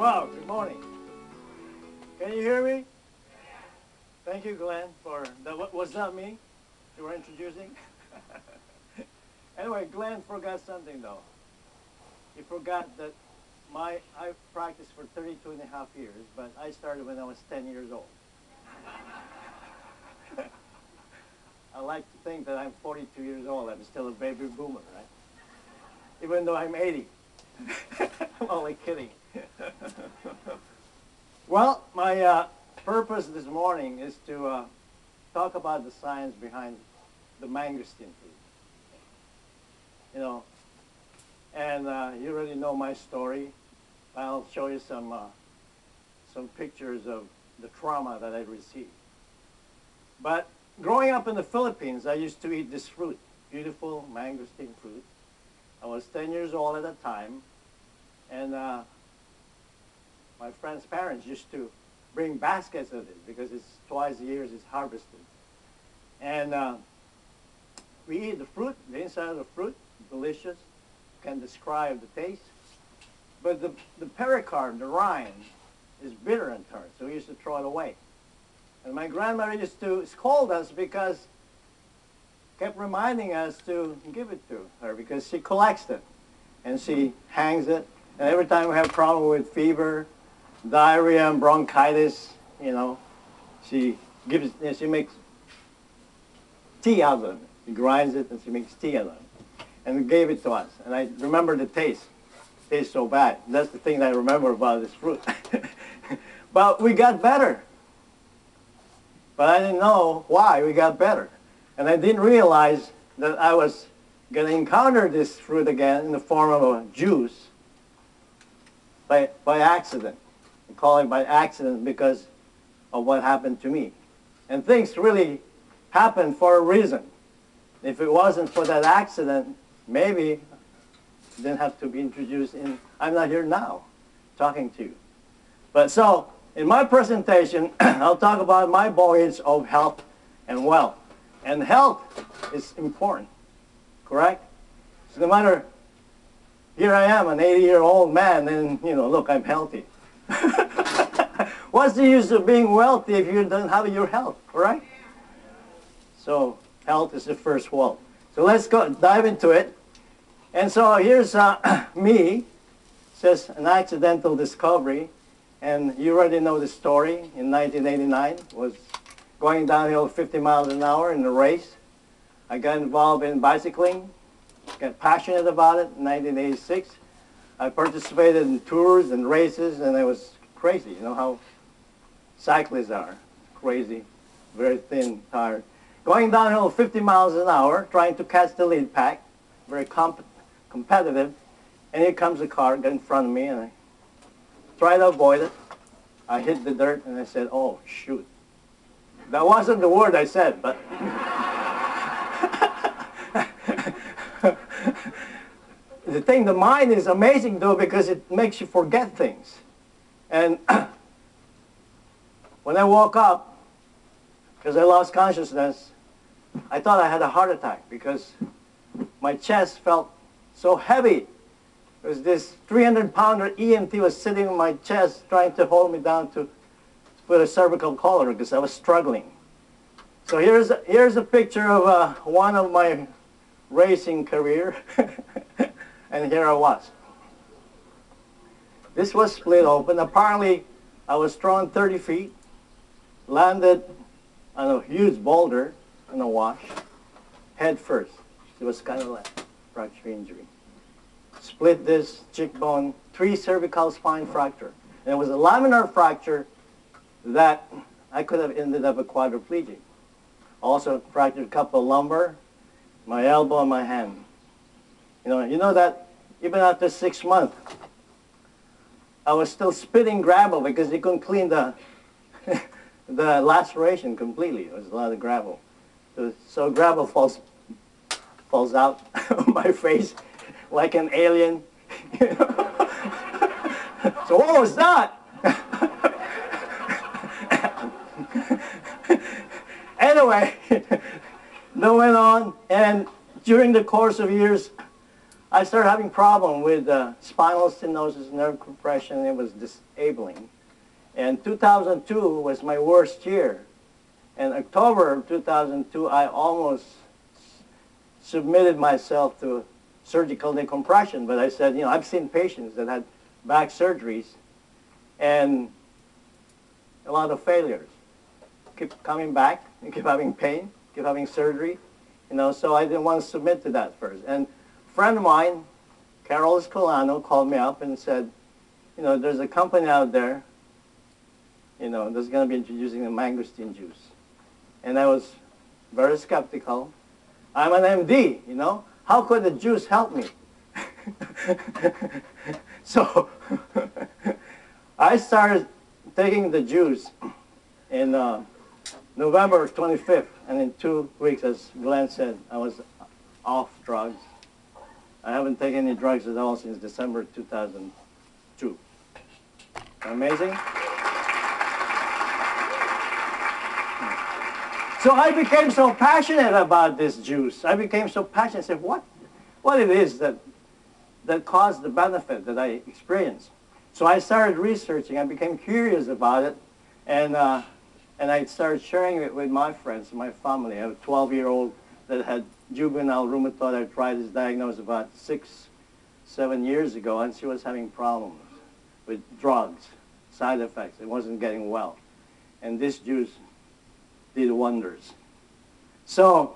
Wow, good morning. Can you hear me? Thank you, Glenn, for that. Was that me you were introducing? Anyway, Glenn forgot something, though. He forgot that I practiced for 32 and a half years, but I started when I was 10 years old. I like to think that I'm 42 years old. I'm still a baby boomer, right? Even though I'm 80. I'm only kidding. Well, my purpose this morning is to talk about the science behind the mangosteen fruit. You know, and you already know my story. I'll show you some pictures of the trauma that I received. But growing up in the Philippines, I used to eat this fruit, beautiful mangosteen fruit. I was 10 years old at the time, and my friend's parents used to bring baskets of it because it's twice a year it's harvested. And we eat the fruit, the inside of the fruit, delicious, can't describe the taste. But the pericarp, the rind, is bitter and tart, so we used to throw it away. And my grandmother used to scold us because kept reminding us to give it to her because she collects it and she hangs it. And every time we have a problem with fever, diarrhea, and bronchitis, you know, she makes tea out of it. She grinds it and she makes tea out of it. And gave it to us. And I remember the taste. It tastes so bad. That's the thing that I remember about this fruit. But we got better. But I didn't know why we got better. And I didn't realize that I was going to encounter this fruit again in the form of a juice by accident. I call it by accident because of what happened to me. And things really happen for a reason. If it wasn't for that accident, maybe it didn't have to be introduced in. I'm not here now talking to you. But so, in my presentation, I'll talk about my voyage of health and wealth. And health is important, correct? So no matter, here I am, an 80-year-old man, and, you know, look, I'm healthy. What's the use of being wealthy if you don't have your health, correct? So health is the first wealth. So let's go dive into it. And so here's me. It says an accidental discovery. And you already know the story. In 1989, was going downhill 50 miles an hour in a race. I got involved in bicycling, got passionate about it in 1986. I participated in tours and races, and it was crazy. You know how cyclists are, crazy, very thin, tired. Going downhill 50 miles an hour, trying to catch the lead pack, very competitive, and here comes a car, got in front of me, and I tried to avoid it. I hit the dirt, and I said, oh, shoot. That wasn't the word I said, but the mind is amazing, though, because it makes you forget things. And when I woke up, because I lost consciousness, I thought I had a heart attack because my chest felt so heavy. It was this 300-pounder EMT was sitting on my chest trying to hold me down to put a cervical collar because I was struggling. So here's a picture of one of my racing career, and here I was. This was split open. Apparently, I was thrown 30 feet, landed on a huge boulder in a wash, head first. It was kind of like fracture injury. Split this cheekbone, 3 cervical spine fracture. And it was a laminar fracture that I could have ended up a quadriplegic. Also fractured a couple of lumbar, my elbow and my hand. You know that even after 6 months, I was still spitting gravel because they couldn't clean the the laceration completely. It was a lot of gravel. So gravel falls out of my face like an alien. So what was that? Anyway, that went on, and during the course of years, I started having problem with spinal stenosis, nerve compression. It was disabling. And 2002 was my worst year. In October of 2002, I almost submitted myself to surgical decompression. But I said, you know, I've seen patients that had back surgeries and a lot of failures. Keep coming back, and keep having pain, keep having surgery. You know, so I didn't want to submit to that first. And a friend of mine, Carol Escolano, called me up and said, you know, there's a company out there, you know, that's going to be introducing the mangosteen juice. And I was very skeptical. I'm an MD, you know. How could the juice help me? So I started taking the juice in November 25th, and in 2 weeks, as Glenn said, I was off drugs. I haven't taken any drugs at all since December 2002. Amazing? So I became so passionate about this juice. I became so passionate. I said, what it is that caused the benefit that I experienced. So I started researching. I became curious about it, and I started sharing it with my friends, my family. I have a 12-year-old that had juvenile rheumatoid arthritis diagnosed about 6-7 years ago, and she was having problems with drugs, side effects. It wasn't getting well. And this juice did wonders. So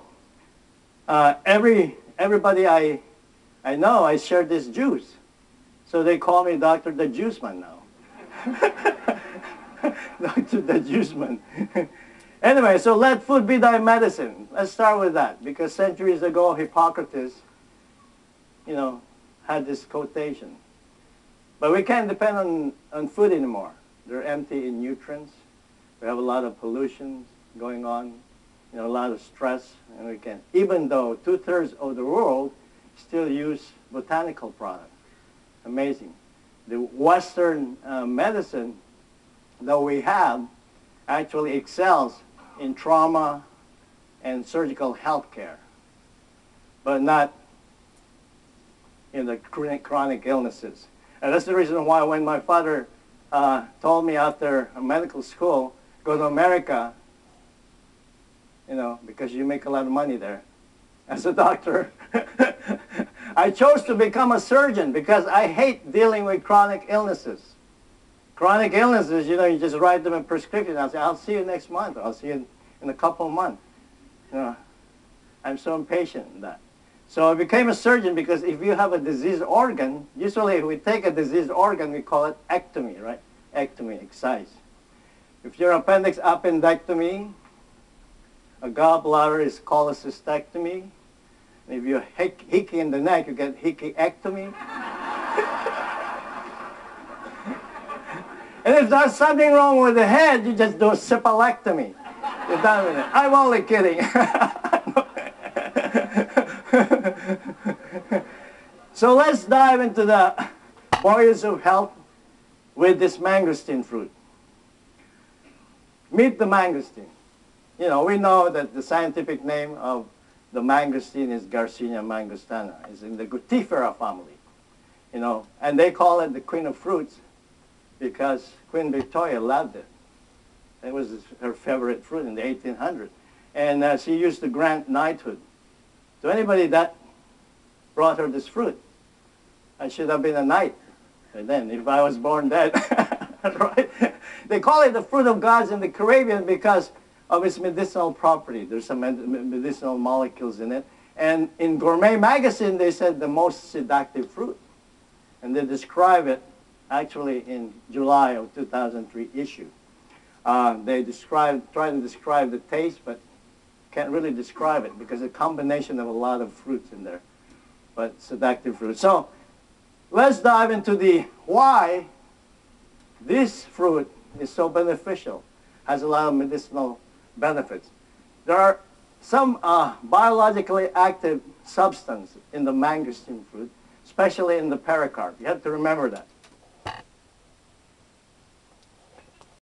everybody I know, I share this juice. So they call me Dr. the Juice Man now. Dr. the Juice Man. Anyway, so let food be thy medicine. Let's start with that, because centuries ago, Hippocrates, you know, had this quotation. But we can't depend on food anymore. They're empty in nutrients. We have a lot of pollution going on, you know, a lot of stress, and we can, even though 2/3 of the world still use botanical products. Amazing. The Western medicine that we have actually excels in trauma and surgical health care, but not in the chronic illnesses. And that's the reason why when my father told me after medical school, go to America, you know, because you make a lot of money there as a doctor. I chose to become a surgeon because I hate dealing with chronic illnesses. Chronic illnesses, you know, you just write them a prescription. I'll say, I'll see you next month. I'll see you in a couple of months. You know, I'm so impatient in that. So I became a surgeon because if you have a diseased organ, usually if we take a diseased organ, we call it ectomy, right? Ectomy, excise. If your appendix appendectomy, a gallbladder is called a cystectomy. And if you're hickey in the neck, you get hickeyectomy. And if there's something wrong with the head, you just do a cepalectomy. You're done with it. I'm only kidding. So let's dive into the warriors of health with this mangosteen fruit. Meet the mangosteen. You know, we know that the scientific name of the mangosteen is Garcinia mangostana. It's in the Gutifera family. You know, and they call it the queen of fruits because Queen Victoria loved it. It was her favorite fruit in the 1800s. And she used to grant knighthood to anybody that brought her this fruit. I should have been a knight then if I was born dead. Right? They call it the fruit of gods in the Caribbean because of its medicinal property. There's some medicinal molecules in it. And in Gourmet magazine, they said the most seductive fruit. And they describe it actually in July of 2003 issue. They try to describe the taste, but can't really describe it because it's a combination of a lot of fruits in there, but seductive fruit. So let's dive into the why this fruit is so beneficial, has a lot of medicinal benefits. There are some biologically active substance in the mangosteen fruit, especially in the pericarp. You have to remember that.